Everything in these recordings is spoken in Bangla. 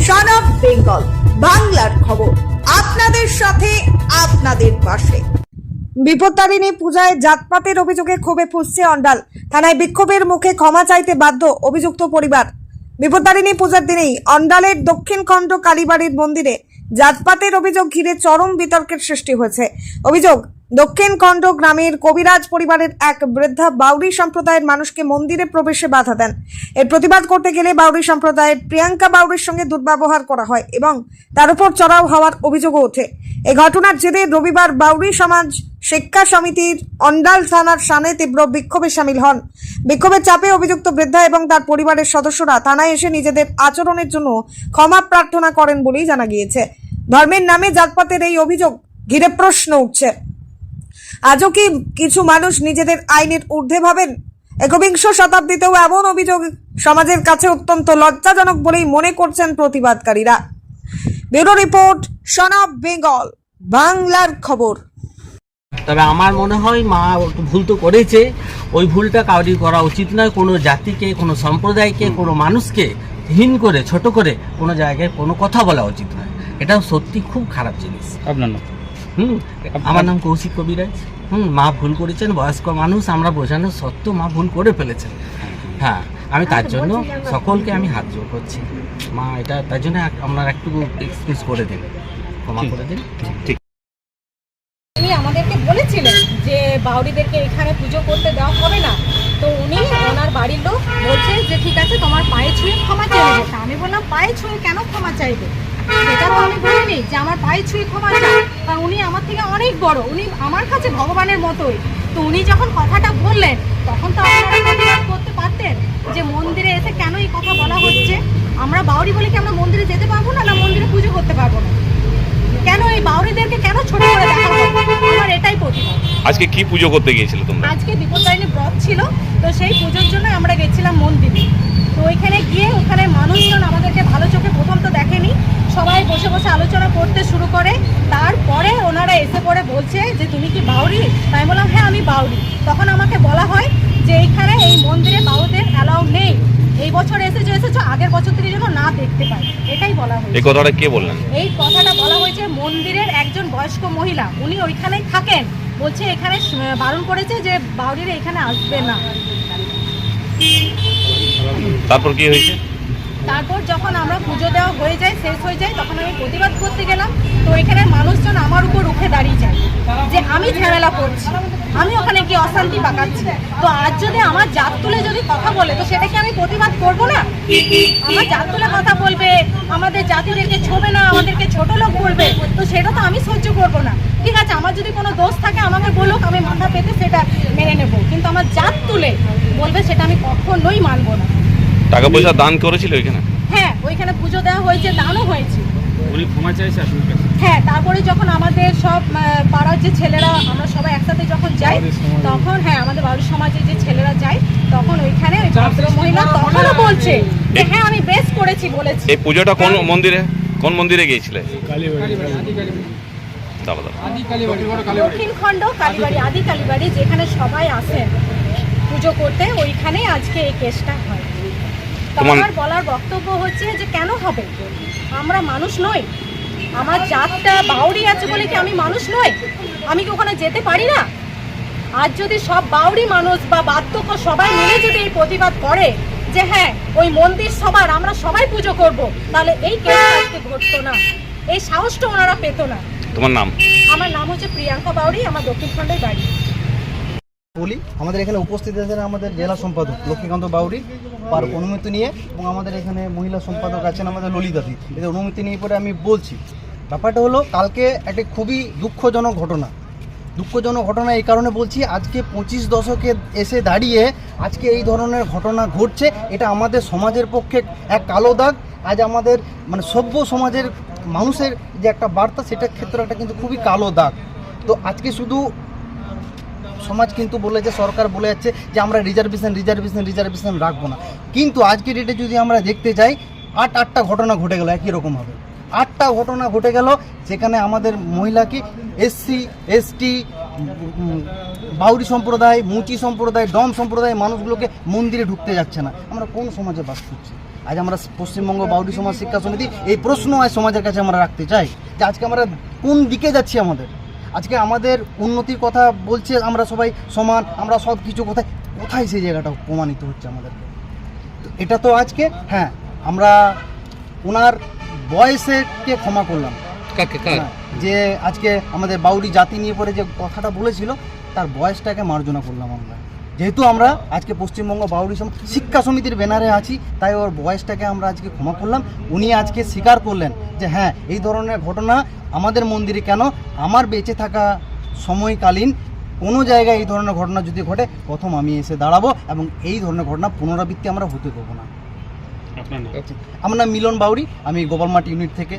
সন অফ বেঙ্গল বাংলার খবর, আপনাদের সাথে আপনাদের পাশে। বিপত্তারিণী পূজায় জাতপাতের অভিযোগে ক্ষোভে ফুঁসছে অন্ডাল। থানায় বিক্ষোভের মুখে ক্ষমা চাইতে বাধ্য অভিযুক্ত পরিবার। বিপত্তারিণী পূজার দিনেই অন্ডালের দক্ষিণ খণ্ড কালীবাড়ির মন্দিরে জাতপাতের অভিযোগ ঘিরে চরম বিতর্কের সৃষ্টি হয়েছে। অভিযোগ, দক্ষিণ খণ্ড গ্রামের কবিরাজ পরিবারের এক বৃদ্ধা বাউরি সম্প্রদায়ের মানুষকে মন্দিরে প্রবেশে বাধা দেন। এর প্রতিবাদ করতে গেলে বাউরি সম্প্রদায়ের প্রিয়াঙ্কা বাউরির সঙ্গে দুর্ব্যবহার করা হয় এবং তার উপর চড়াও হওয়ার অভিযোগও ওঠে। এই ঘটনার জেরে রবিবার বাউরি সমাজ শিক্ষা সমিতির অন্ডাল থানার সামনে তীব্র বিক্ষোভে সামিল হন। বিক্ষোভের চাপে অভিযুক্ত বৃদ্ধা এবং তার পরিবারের সদস্যরা থানায় এসে নিজেদের আচরণের জন্য ক্ষমা প্রার্থনা করেন বলেই জানা গিয়েছে। ধর্মের নামে জাতপাতের এই অভিযোগ ঘিরে প্রশ্ন উঠছে, আজও কি কিছু মানুষ নিজেদের আইনের ঊর্ধ্বে ভাবেন? একবিংশ শতাব্দীতেও এমন অভিযোগ সমাজের কাছে অত্যন্ত লজ্জাজনক বলেই মনে করছেন প্রতিবাদকারীরা। Bureau report, son of Bengal বাংলার খবর। তবে আমার মনে হয় মা ভুল তো করেছে, ওই ভুলটা কাউরি করা উচিত নয়। কোনো জাতিকে, কোনো সম্প্রদায়কে, কোনো মানুষকে হীন করে, ছোট করে কোনো জায়গায় কোনো কথা বলা উচিত নয়। এটাও সত্যি খুব খারাপ জিনিস। আপনার নাম? আমার নাম কৌশিক কবিরাজ। মা ভুল করেছেন, বয়স্ক মানুষ, আমরা বোঝানো সত্ত্বেও মা ভুল করে ফেলেছেন। হ্যাঁ, আমি তার জন্য সকলকে আমি হাত জোড় করছি। মা এটা তার জন্য আপনারা একটু এক্সকিউজ করে দিন, ক্ষমা করে দিন। ঠিক। উনি আমাদেরকে বলেছিলেন যে বাউরিদেরকে এখানে পুজো করতে দেওয়া হবে না, তো উনি ওনার বাড়ির লোক বলছে যে ঠিক আছে তোমার পায়ে ছুঁয়ে ক্ষমা চেয়ে নেবে। আমি বললাম পায়ে ছুঁয়ে কেন ক্ষমা চাইবে? সেটা তো আমি বলিনি যে আমার পায়ে ছুঁয়ে ক্ষমা চাই, কারণ উনি আমার থেকে অনেক বড়, উনি আমার কাছে ভগবানের মতোই। তো উনি যখন কথাটা বললেন তখন তো আপনারা প্রতিবাদ করতে পারতেন যে মন্দিরে এসে কেন এই কথা বলা হচ্ছে। আমরা বাউরি বলে কি আমরা মন্দিরে যেতে পারবো না, না মন্দিরে পুজো করতে পারবো না? কেন এই বাউরিদেরকে কেন ছোট করে দেখা হবে? আমার এটাই প্রতিবাদ। আজকে কি পুজো করতে গিয়েছিল তোমরা? আজকে বিপত্তারিণী ব্রত ছিল, তো সেই পুজোর জন্য আমরা গেছিলাম মন্দিরে। তো ওইখানে গিয়ে ওখানে মানুষজন আমাদেরকে ভালো চোখে প্রথম তো দেখেনি, সবাই বসে বসে আলোচনা করতে শুরু করে। তারপরে ওনারা এসে পড়ে বলছে যে তুমি কি বাউরি? তাই বললাম হ্যাঁ আমি বাউরি। তখন আমাকে বলা হয় যে এইখানে এই মন্দিরে বাউদের অ্যালাউ নেই, এই বছর এসেছো আগের বছর থেকে যেন না দেখতে পাই, এটাই বলা হয়েছে। এই কথাটা কে বললেন? এই কথাটা বলা হয়েছে মন্দিরের একজন বয়স্ক মহিলা, উনি ওইখানেই থাকেন, বলছে এখানে বারণ করেছে যে বাউরিরা এখানে আসবে না। তারপর কি হয়েছে? তারপর যখন আমরা পুজো দেওয়া হয়ে যায়, শেষ হয়ে যায়, তখন আমি প্রতিবাদ করতে গেলাম। তো এখানে মানুষজন আমার উপর রুখে দাঁড়িয়ে যায় যে আমি ঝামেলা করছি, আমি ওখানে কি অশান্তি পাকাচ্ছি। তো আজ যদি আমার জাত তুলে যদি কথা বলে, তো সেটা কি আমি প্রতিবাদ করবো না? আমার জাত তুলে কথা বলবে, আমাদের জাতিদেরকে ছোবে না, আমাদেরকে ছোট লোক বলবে, তো সেটা তো আমি সহ্য করবো না। ঠিক আছে, আমার যদি কোনো দোষ থাকে আমাকে বলুক, আমি মাথা পেতে সেটা মেনে নেব, কিন্তু আমার জাত তুলে বলবে সেটা আমি কখনোই মানবো না। টাকা পয়সা দান করেছিল ওইখানে? হ্যাঁ, ওইখানে পুজো দেওয়া হয়েছে, দানও হয়েছে। উনি ক্ষমা চাইছে আপনার কাছে? হ্যাঁ, তারপরে যখন আমাদের সব পাড়ার যে ছেলেরা, আমরা সবাই একসাথে যখন যাই, তখন হ্যাঁ আমাদের বাউরি সমাজের যে ছেলেরা যায়, তখন ওইখানে ওই ভদ্র মহিলা তখনও বলছে যে হ্যাঁ আমি বেশ করেছি বলেছি। এই পুজোটা কোন মন্দিরে গিয়েছিলে? দক্ষিণ খণ্ড কালীবাড়ি, আদি কালীবাড়ি, যেখানে সবাই আসেন পুজো করতে, ওইখানেই আজকে এই কেসটা হয়। তো আমার বলার বক্তব্য হচ্ছে যে কেন হবে? আমরা মানুষ নই? আমার জাতটা বাউরি আছে বলে কি আমি মানুষ নই? আমি কি ওখানে যেতে পারি না? আজ যদি সব বাউরি মানুষ বা বার্ধক্য সবাই মিলে যদি এই প্রতিবাদ করে যে হ্যাঁ ওই মন্দির সবার, আমরা সবাই পুজো করব, তাহলে এই কেসটা আজকে ঘটতো না, এই সাহসটা ওনারা পেত না। তোমার নাম? আমার নাম হচ্ছে প্রিয়াঙ্কা বাউরি, আমার দক্ষিণ খণ্ডের বাড়ি। বলি, আমাদের এখানে উপস্থিত আছেন আমাদের জেলা সম্পাদক লক্ষ্মীকান্ত বাউরি, তার অনুমতি নিয়ে, এবং আমাদের এখানে মহিলা সম্পাদক আছেন আমাদের ললিতাদি, এদের অনুমতি নিয়ে পরে আমি বলছি। ব্যাপারটা হলো কালকে একটা খুবই দুঃখজনক ঘটনা এই কারণে বলছি, আজকে 25 দশকে এসে দাঁড়িয়ে আজকে এই ধরনের ঘটনা ঘটছে, এটা আমাদের সমাজের পক্ষে এক কালো দাগ। আজ আমাদের মানে সভ্য সমাজের মানুষের যে একটা বার্তা, সেটার ক্ষেত্রে একটা কিন্তু খুবই কালো দাগ। তো আজকে শুধু সমাজ কিন্তু বলেছে, সরকার বলে যাচ্ছে যে আমরা রিজার্ভেশন রাখবো না, কিন্তু আজকের ডেটে যদি আমরা দেখতে যাই, আটটা ঘটনা ঘটে গেল একই রকমভাবে। 8টা ঘটনা ঘটে গেল, যেখানে আমাদের মহিলাকে এসসি এসটি বাউরি সম্প্রদায়, মুচি সম্প্রদায়, ডম সম্প্রদায় মানুষগুলোকে মন্দিরে ঢুকতে যাচ্ছে না। আমরা কোন সমাজে বাস করছি? আজ আমরা পশ্চিমবঙ্গ বাউরি সমাজ শিক্ষা সমিতি এই প্রশ্ন আজ সমাজের কাছে আমরা রাখতে চাই যে আজকে আমরা কোন দিকে যাচ্ছি। আজকে আমাদের উন্নতির কথা বলছে, আমরা সবাই সমান, আমরা সব কিছু কোথায় সেই জায়গাটা প্রমাণিত হচ্ছে আমাদেরকে। তো এটা তো আজকে হ্যাঁ আমরা ওনার বয়সকে ক্ষমা করলাম, যে আজকে আমাদের বাউরি জাতি নিয়ে পরে যে কথাটা বলেছিল তার বয়সটাকে মার্জনা করলাম আমরা। যেহেতু আমরা আজকে পশ্চিমবঙ্গ বাউরি শিক্ষা সমিতির ব্যানারে আছি, তাই ওর বয়সটাকে আমরা আজকে ক্ষমা করলাম। উনি আজকে স্বীকার করলেন যে হ্যাঁ এই ধরনের ঘটনা আমাদের মন্দিরে কেন, আমার বেঁচে থাকা সময়কালীন কোনো জায়গায় এই ধরনের ঘটনা যদি ঘটে প্রথম আমি এসে দাঁড়াবো এবং এই ধরনের ঘটনা পুনরাবৃত্তি আমরা হতে দেবো না। আমার নাম মিলন বাউরি, আমি গোপালমাট ইউনিট থেকে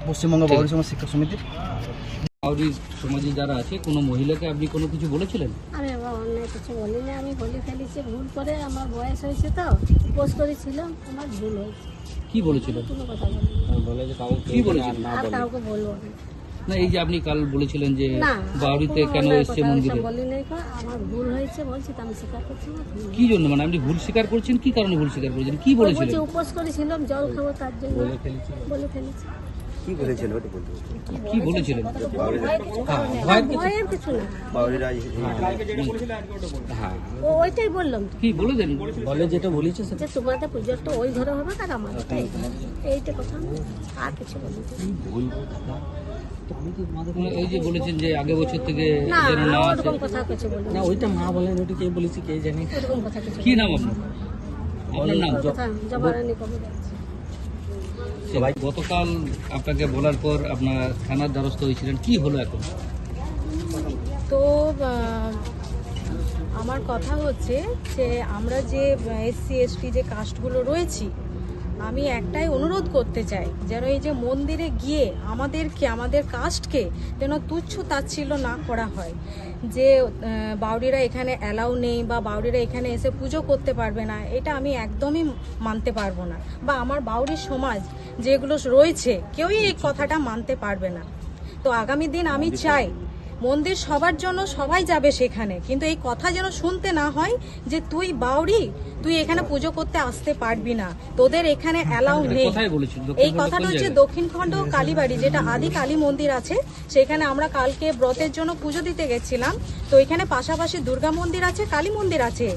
পশ্চিমবঙ্গ বাউরি সমাজ শিক্ষা সমিতির। বাউরি সমাজে যারা আছে কোনো মহিলাকে আপনি কোনো কিছু বলেছিলেন? আমি আবার অন্যায় কিছু বলিনি, আমি বলে ফেলেছি ভুল করে, আমার বয়স হয়েছে তো উপোস করেছিলাম, আমার ভুল হয়েছে। কি বলেছিলেন? কোনো কথা বলিনি, কি বলেছিলেন? আর কাউকে বলবো না। না এই যে আপনি কাল বলেছিলেন যে না, বাউরিতে কোনো কেন অন্যায় এসছে কথা মন্দিরে, ওসব বলিনি, আমার ভুল হয়েছে বলছি, তো আমি স্বীকার করছি না। কি জন্য মানে আপনি ভুল স্বীকার করছেন, কি কারণে ভুল স্বীকার করেছেন, কি বলেছিলেন? বলছি উপোস করেছিলাম, জল খাবো তার জন্য বলে ফেলেছি। কি বলেছিলেন? ভয়ের কিছু না, ওইটাই বললাম তো, কি বলেছেন? বলে যেটা বলেছে যে তোমাদের পুজোটা ওই ঘরে হবে আর আমার এইটা কথা, আর কিছু বলিনি। এই যে বলেছেন যে আগে বছর থেকে না, যেন না আসে। ওরকম কথা কিছু বলিনি, না, ওইটা মা বলেন, ওইটা কে বলেছি কে জানে। ওরকম কথা কিছু কি নাম আপনার? আপনার নাম? কথা জবারানি কবে যাচ্ছে। গতকাল আপনাকে বলার পর আপনার থানার দ্বারস্থ হয়েছিলেন, কি হলো এখন? তো আমার কথা হচ্ছে যে আমরা যে এসসি এসটি যে কাস্টগুলো রয়েছি, আমি একটাই অনুরোধ করতে চাই যেন এই যে মন্দিরে গিয়ে আমাদের কাস্টকে যেন তুচ্ছ তাচ্ছিল্য না করা হয়, যে বাউরিরা এখানে অ্যালাউ নেই বা বাউরিরা এখানে এসে পুজো করতে পারবে না, এটা আমি একদমই মানতে পারবো না। বা আমার বাউরি সমাজ যেগুলো রয়েছে কেউই এই কথাটা মানতে পারবে না। তো আগামী দিন আমি চাই মন্দির সবার জন্য, সবাই যাবে সেখানে, কিন্তু এই কথা যেন শুনতে না হয় যে তুই বাউরি, তুই এখানে পুজো করতে আসতে পারবি না, তোদের এখানে অ্যালাউ নেই। এই কথাটা হচ্ছে দক্ষিণখণ্ড কালীবাড়ি, যেটা আদি কালী মন্দির আছে, সেখানে আমরা কালকে ব্রতের জন্য পুজো দিতে গেছিলাম। তো এখানে পাশাপাশি দুর্গা মন্দির আছে, কালী মন্দির আছে।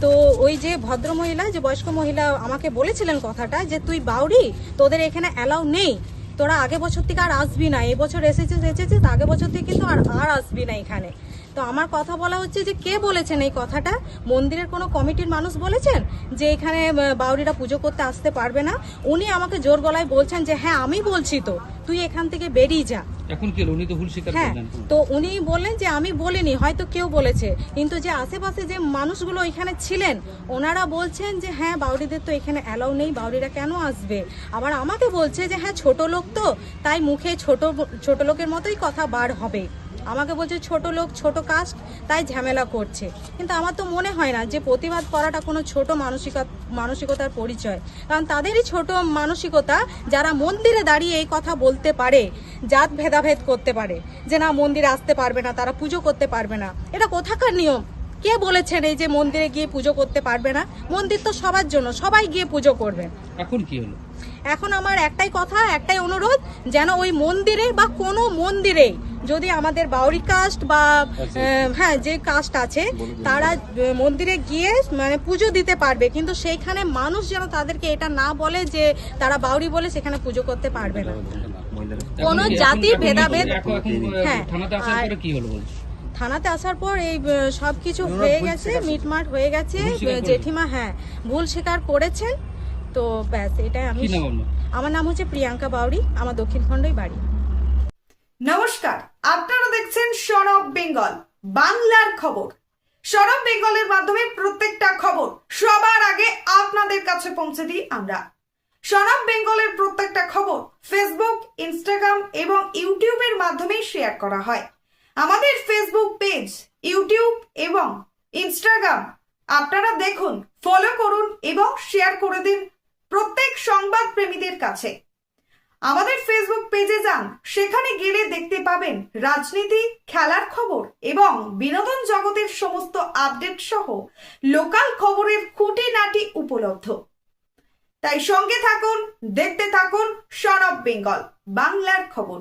তো ওই যে ভদ্র মহিলা, যে বয়স্ক মহিলা আমাকে বলেছিলেন কথাটা যে তুই বাউরি, তোদের এখানে অ্যালাউ নেই, তোরা আগে বছর থেকে আর আসবি না, এই বছর এসেছিস আগে বছর থেকে কিন্তু আর আসবি না এখানে। তো আমার কথা বলা হচ্ছে যে কে বলেছেন এই কথাটা? মন্দিরের কোনো কমিটির মানুষ বলেছেন যে এখানে বাউরিরা পুজো করতে আসতে পারবে না? উনি আমাকে জোর গলায় বলছেন যে হ্যাঁ আমি বলছি তো, তুই এখান থেকে বেরিয়ে যা। এখন কি হলো? উনি তো ভুল স্বীকার হ্যাঁ, করলেন। তো উনি বললেন যে আমি বলিনি, হয়তো কেউ বলেছে, কিন্তু যে আশেপাশে যে মানুষগুলো এখানে ছিলেন ওনারা বলছেন যে হ্যাঁ বাউরিদের তো এখানে অ্যালাউ নেই, বাউরিরা কেন আসবে? আবার আমাকে বলছে যে হ্যাঁ ছোট লোক তো, তাই মুখে ছোট লোকের মতোই কথা বার হবে। আমাকে বলছে ছোট লোক, ছোট কাস্ট, তাই ঝামেলা করছে। কিন্তু আমার তো মনে হয় না যে প্রতিবাদ করাটা কোনো ছোট মানসিকতার পরিচয়, কারণ তাদেরই ছোট মানসিকতা যারা মন্দিরে দাঁড়িয়ে এই কথা বলতে পারে, জাত ভেদাভেদ করতে পারে যে না মন্দিরে আসতে পারবে না, তারা পুজো করতে পারবে না। এটা কোথাকার নিয়ম? কে বলেছেন এই যে মন্দিরে গিয়ে পুজো করতে পারবে না? মন্দির তো সবার জন্য, সবাই গিয়ে পুজো করবে। এখন কি হলো? এখন আমার একটাই কথা, একটাই অনুরোধ, যেন ওই মন্দিরে বা কোনো মন্দিরে যদি আমাদের বাউরি কাস্ট বা হ্যাঁ যে কাস্ট আছে তারা মন্দিরে গিয়ে মানে পুজো দিতে পারবে, কিন্তু সেইখানে মানুষ যেন তাদেরকে এটা না বলে যে তারা বাউরি বলে সেখানে পুজো করতে পারবে না। কোনো জাতির ভেদাভেদ। হ্যাঁ, থানাতে আসার পরে কি হলো বলছি? থানাতে আসার পর এই সব কিছু হয়ে গেছে, মিটমাট হয়ে গেছে। জেঠিমা হ্যাঁ ভুল স্বীকার করেছেন। তো ব্যাস এটাই। আমি, আমার নাম হচ্ছে প্রিয়াঙ্কা বাউরি, আমার দক্ষিণখণ্ডই বাড়ি। নমস্কার, আপনারা দেখছেন সন অফ বেঙ্গল বাংলার খবর। সন অফ বেঙ্গলের মাধ্যমে প্রত্যেকটা খবর সবার আগে আপনাদের কাছে পৌঁছে দিই আমরা। সন অফ বেঙ্গলের প্রত্যেকটা খবর ফেসবুক, ইনস্টাগ্রাম এবং ইউটিউবের মাধ্যমে শেয়ার করা হয়। আমাদের ফেসবুক পেজ, ইউটিউব এবং ইনস্টাগ্রাম আপনারা দেখুন, ফলো করুন এবং শেয়ার করে দিন প্রত্যেক সংবাদ প্রেমীদের কাছে। আমাদের ফেসবুক পেজে যান, সেখানে গেলে দেখতে পাবেন রাজনীতি, খেলার খবর এবং বিনোদন জগতের সমস্ত আপডেট সহ লোকাল খবরের খুঁটিনাটি উপলব্ধ। তাই সঙ্গে থাকুন, দেখতে থাকুন সন অফ বেঙ্গল বাংলার খবর।